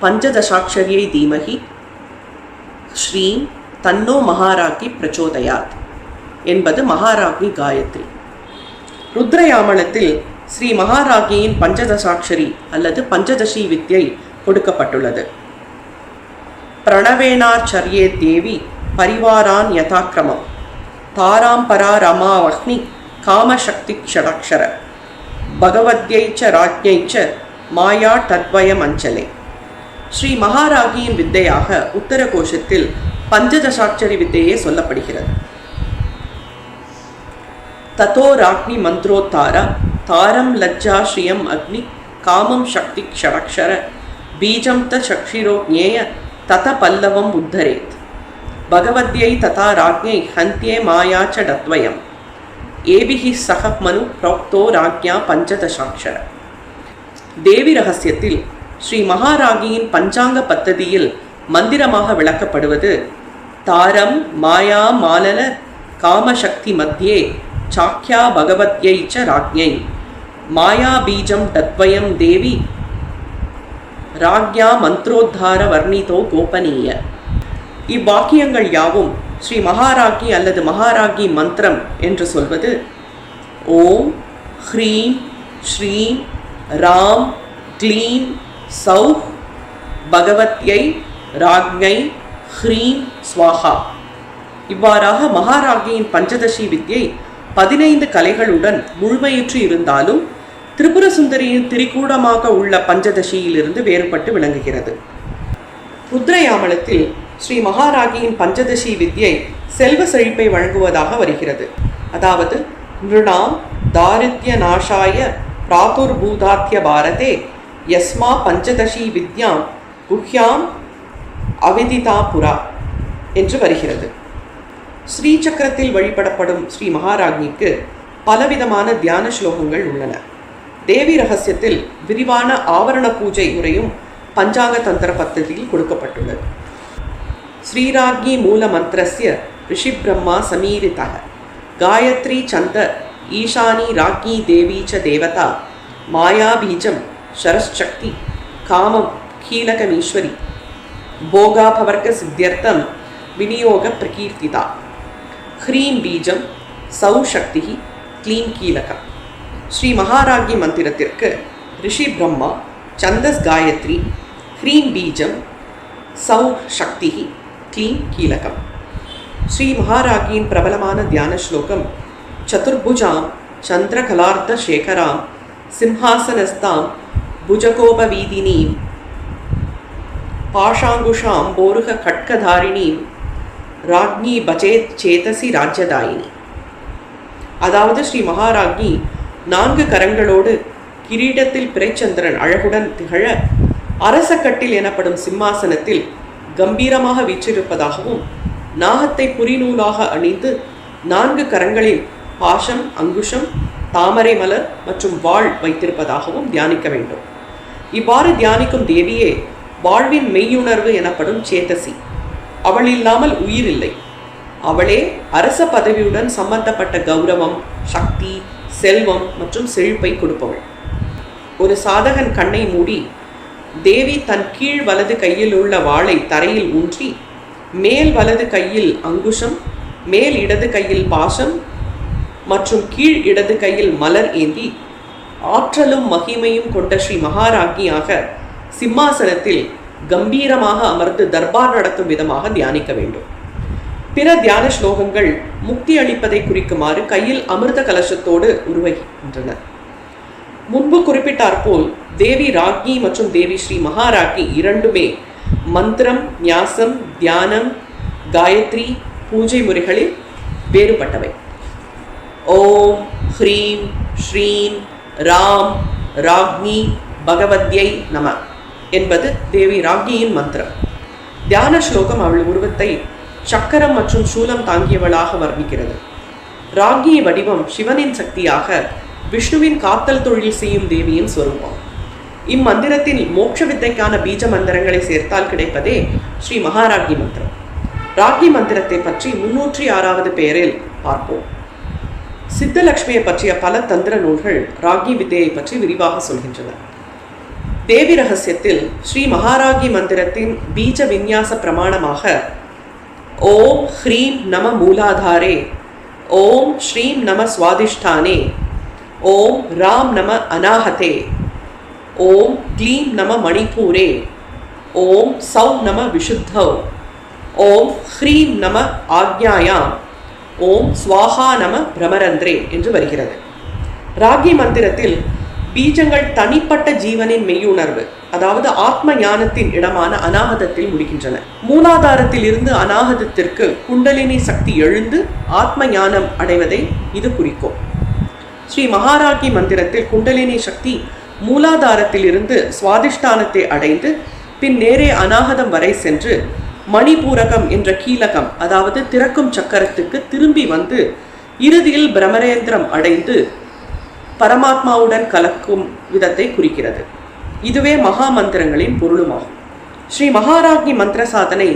பஞ்சதசாட்சரியை தீமஹி ஸ்ரீம் தன்னோ மகாராஜ்ஞி பிரச்சோதயாத் என்பது மகாராஜ்ஞி காயத்ரி. ருத்ரயாமளத்தில் ஸ்ரீ மகாராஜ்யின் பஞ்சதசாட்சரி அல்லது பஞ்சதசி வித்யை கொடுக்கப்பட்டுள்ளது. பிரணவேனாச்சர்யே தேவி பரிவாரான் யதாக்கிரமம் தாராம்பரா ரமா வஹ்னி காமசக்தி ஷடக்ஷர பகவத்யைச்ச ராஜ்ஞைச்ச மாயா தத்வயம் அஞ்சலே. ஸ்ரீ மகாராஜியின் வித்தையாக உத்தர கோஷத்தில் பஞ்சதசாட்சரி வித்தையே சொல்லப்படுகிறது. ததோ ராக்னி மந்த்ரோத்தாரா தாரம் லஜ்ஜா ஸ்ரீயம் அக்னி காமம் சக்தி ஷடக்ஷர பீஜம் த சக்ஷிரோ ஞேய தத பல்லவம் உத்தரேத் பகவத்யை ததா ராஜ்ஞை ஹந்தியே மாயா ச டத்வயம் ஏபிஹி சக மனு ப்ரோக்தோ ராஜ்ஞா பஞ்சதசாட்சர. தேவி ரகசியத்தில் ஸ்ரீ மகாராகியின் பஞ்சாங்க பத்ததியில் மந்திரமாக விளக்கப்படுவது தாரம் மாயா மாலன காமசக்தி மத்தியே சாக்கியா பகவத்யை ச ராஜ்ஞை மாயா பீஜம் தத்வயம் தேவி ராஜ்யா மந்திரோத்தார வர்ணிதோ கோபனீய. இவ்வாக்கியங்கள் யாவும் ஸ்ரீ மகாராகி அல்லது மகாராகி மந்திரம் என்று சொல்வது ஓம் ஹ்ரீம் ஸ்ரீம் ராம் க்ளீம் சௌஹ் பகவத்யை ராஜ்ஞை ஹ்ரீம் ஸ்வாஹா. இவ்வாறாக மகாராகியின் பஞ்சதசி வித்யை 15 கலைகளுடன் முழுமையுற்று இருந்தாலும் திரிபுர சுந்தரியின் திரிகூடமாக உள்ள பஞ்சதசியிலிருந்து வேறுபட்டு விளங்குகிறது. ருத்ரயாமலத்தில் ஸ்ரீ மகாராகியின் பஞ்சதசி வித்யை செல்வ செழிப்பை வழங்குவதாக வருகிறது. அதாவது நிருணாம் தாரித்ய நாசாய பிராதுர்பூதாத்ய பாரதே யஸ்மா பஞ்சதசி வித்யாம் குஹ்யாம் அவிதிதா புரா என்று வருகிறது. ஸ்ரீ சக்கரத்தில் வழிபடப்படும் ஸ்ரீ மகாராஜ்ஞிக்கு பலவிதமான தியான ஸ்லோகங்கள் உள்ளன. தேவி ரகசியத்தில் விரிவான ஆவரண பூஜை முறையும் பஞ்சாங்க தந்திர பத்ததியில் கொடுக்கப்பட்டுள்ளது. ஸ்ரீராஜ்ஞி மூல மந்திரஸ்ய ரிஷி பிரம்மா சமீரிதः காயத்ரி சந்த ஈசானி ராஜ்ஞி தேவி ச தேவதா மாயா பீஜம் சரஸ்சக்தி காமம் கீலகமீஸ்வரி போகாபவர்க சித்தியர்த்தம் விநியோக பிரகீர்த்திதா. ஹ்ரீம் பீஜம் சௌ சக்தி க்ளீம் கீலகம். ஸ்ரீ மகாராஜ்ஞி மந்திரத்திற்கு ரிஷி பிரம்மா, சந்தஸ் காயத்ரி, ஹ்ரீம் பீஜம், சௌ சக்தி, க்ளீம் கீலகம். ஸ்ரீ மகாராஜ்ஞியின் பிரபலமான தியான ஸ்லோகம் சதுர்புஜாம் சந்திரகலார்த்த சேகராம் சிம்ஹாசனஸ்தாம் புஜகோபவீதினீம் பாஷாங்குஷாம் போருக கட்கதாரிணீம் ராஜ்ஞி பஜேத் சேதசி ராஜ்யதாயினி. அதாவது ஸ்ரீ மகாராஜ்ஞி 4 கரங்களோடு கிரீடத்தில் பிறைச்சந்திரன் அழகுடன் திகழ அரசக்கட்டில் எனப்படும் சிம்மாசனத்தில் கம்பீரமாக வீற்றிருப்பதாகவும் நாகத்தை புரிநூலாக அணிந்து 4 கரங்களில் பாஷம், அங்குஷம், தாமரை மலர் மற்றும் வாள் வைத்திருப்பதாகவும் தியானிக்க வேண்டும். இவ்வாறு தியானிக்கும் தேவியே வாழ்வின் மெய்யுணர்வு எனப்படும் சேதசி. அவள் இல்லாமல் உயிர் இல்லை. அவளே அரச பதவியுடன் சம்பந்தப்பட்ட கௌரவம், சக்தி, செல்வம் மற்றும் செழிப்பை கொடுப்பவள். ஒரு சாதகன் கண்ணை மூடி தேவி தன் கீழ் வலது கையில் உள்ள வாளை தரையில் ஊன்றி மேல் வலது கையில் அங்குஷம், மேல் இடது கையில் பாசம் மற்றும் கீழ் இடது கையில் மலர் ஏந்தி ஆற்றலும் மகிமையும் கொண்ட ஸ்ரீ மகாராஜ்ஞியாக சிம்மாசனத்தில் கம்பீரமாக அமர்ந்து தர்பார் நடத்தும் விதமாக தியானிக்க வேண்டும். பிற தியான ஸ்லோகங்கள் முக்தி அளிப்பதை குறிக்குமாறு கையில் அமிர்த கலசத்தோடு உருவகின்றன. முன்பு குறிப்பிட்டாற்போல் தேவி ராஜ்ஞி மற்றும் தேவி ஸ்ரீ மகாராஜ்ஞி இரண்டுமே மந்திரம், ஞாசம், தியானம், காயத்ரி பூஜை முறைகளில் வேறுபட்டவை. ஓம் ஹ்ரீம் ஸ்ரீம் ராம் ராஜ்ஞி பகவத்யை நம என்பது தேவி ராஜ்ஞியின் மந்திரம். தியான ஸ்லோகம் அவள் உருவத்தை சக்கரம் மற்றும் சூலம் தாங்கியவளாக வர்ணிக்கிறது. ராஜ்ஞி வடிவம் சிவனின் சக்தியாக விஷ்ணுவின் காத்தல் தொழில் செய்யும் தேவியின் ஸ்வரூபம். இம்மந்திரத்தில் மோட்ச வித்தைக்கான பீஜ மந்திரங்களை சேர்த்தால் கிடைப்பதே ஸ்ரீ மகாராஜ்ஞி மந்திரம். ராஜ்ஞி மந்திரத்தை பற்றி 306வது பெயரில் பார்ப்போம். சித்தலட்சுமியை பற்றிய பல தந்திர நூல்கள் ராஜ்ஞி வித்தையை பற்றி விரிவாக சொல்கின்றன. தேவி ரகசியத்தில் ஸ்ரீ மகாராஜ்ஞி மந்திரத்தின் பீஜ விநியாச பிரமாணமாக ஓம் ஹ்ரீம் நம மூலாதாரே, ஓம் ஸ்ரீம் நம ஸ்வாதிஷ்டானே, ஓம் ராம் நம அநாஹதே, ஓம் க்ளீம் நம மணிப்பூரே, ஓம் சௌ நம விஷுத்தௌ, ஓம் ஹ்ரீம் நம ஆக்ஞாயாம், ஓம் ஸ்வாஹா நம பிரமரந்திரே என்று வருகிறது. ராஜ்ஞி மந்திரத்தில் பீஜங்கள் தனிப்பட்ட ஜீவனின் மெய்யுணர்வு, அதாவது ஆத்ம ஞானத்தின் இடமான அநாகதத்தில் முடிக்கின்றன. மூலாதாரத்தில் இருந்து அநாகதத்திற்கு குண்டலினி சக்தி எழுந்து ஆத்ம ஞானம் அடைவதை இது குறிக்கும். ஸ்ரீ மகாராஜ்ஞி மந்திரத்தில் குண்டலினி சக்தி மூலாதாரத்தில் இருந்து சுவாதிஷ்டானத்தை அடைந்து பின் நேரே அநாகதம் வரை சென்று மணிபூரகம் என்ற கீலகம், அதாவது திறக்கும் சக்கரத்துக்கு திரும்பி வந்து இறுதியில் பிரமரேந்திரம் அடைந்து பரமாத்மாவுடன் கலக்கும் விதத்தை குறிக்கிறது. இதுவே மகா மந்திரங்களின் பொருளுமாகும். ஸ்ரீ மகாராஜ்ஞி மந்திர சாதனை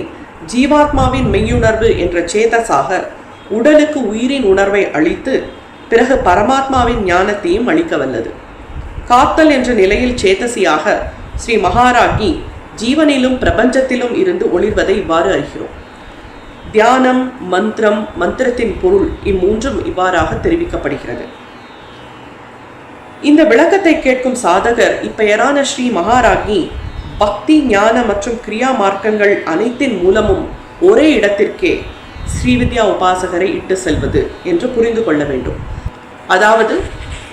ஜீவாத்மாவின் மெய்யுணர்வு என்ற சேதசாக உடலுக்கு உயிரின் உணர்வை அளித்து பிறகு பரமாத்மாவின் ஞானத்தையும் அளிக்க வல்லது. காத்தல் என்ற நிலையில் சேதசியாக ஸ்ரீ மகாராஜ்ஞி ஜீவனிலும் பிரபஞ்சத்திலும் இருந்து ஒளிர்வதை இவ்வாறு அறிகிறோம். தியானம், மந்திரம், மந்திரத்தின் பொருள் இம்மூன்றும் இவ்வாறாக தெரிவிக்கப்படுகிறது. இந்த விளக்கத்தை கேட்கும் சாதகர் இப்பெயரான ஸ்ரீ மகாராஜ்ஞி பக்தி, ஞான மற்றும் கிரியா மார்க்கங்கள் அனைத்தின் மூலமும் ஒரே இடத்திற்கே ஸ்ரீவித்யா உபாசகரை இட்டு செல்வது என்று புரிந்து கொள்ள வேண்டும். அதாவது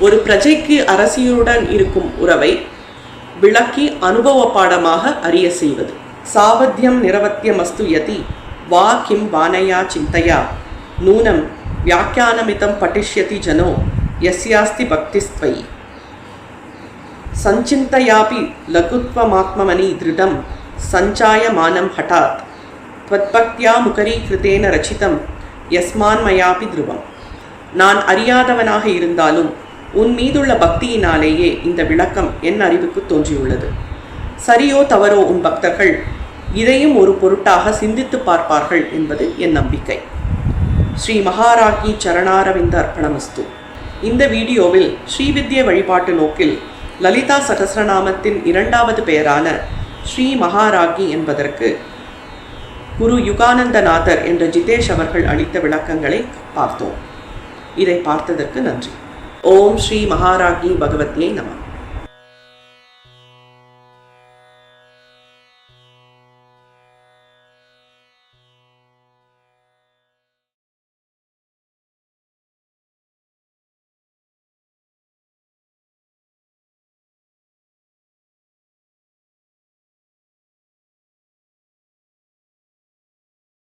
ஒரு பிரஜைக்கு அரசியருடன் இருக்கும் உறவை விளக்கி அனுபவ பாடமாக அறிய செய்வது. சாவத்தியம் நிரவத்தியமஸ்து யதி வா கிம் வானயா சிந்தையா நூனம் வியாக்கியானமிதம் பட்டிஷ்யதி ஜனோ யஸ்யாஸ்தி பக்திஸ்த்வயி சஞ்சிந்தயாபி லகுத்வமாத்மமனி திருடம் சஞ்சாயமானம் ஹட்டாத் த்வத்பக்தியா முகரீகிருதேன ரச்சிதம் யஸ்மான்மயாபி த்ருவம். நான் அறியாதவனாக இருந்தாலும் உன் மீதுள்ள பக்தியினாலேயே இந்த விளக்கம் என் அறிவுக்கு தோன்றியுள்ளது. சரியோ தவறோ உன் பக்தர்கள் இதையும் ஒரு பொருட்டாக சிந்தித்து பார்ப்பார்கள் என்பது என் நம்பிக்கை. ஸ்ரீ மகாராஜ்ஞி சரணாரவிந்த அர்ப்பணமஸ்து. இந்த வீடியோவில் ஸ்ரீவித்ய வழிபாட்டு நோக்கில் லலிதா சகஸ்ரநாமத்தின் இரண்டாவது பெயரான ஸ்ரீ மகாராஜ்ஞி என்பதற்கு குரு யுகானந்தநாதர் என்ற ஜிதேஷ் அவர்கள் அளித்த விளக்கங்களை பார்த்தோம். இதை பார்த்ததற்கு நன்றி. ஓம் ஸ்ரீ மகாராஜ்ஞி பகவத்யே நமः.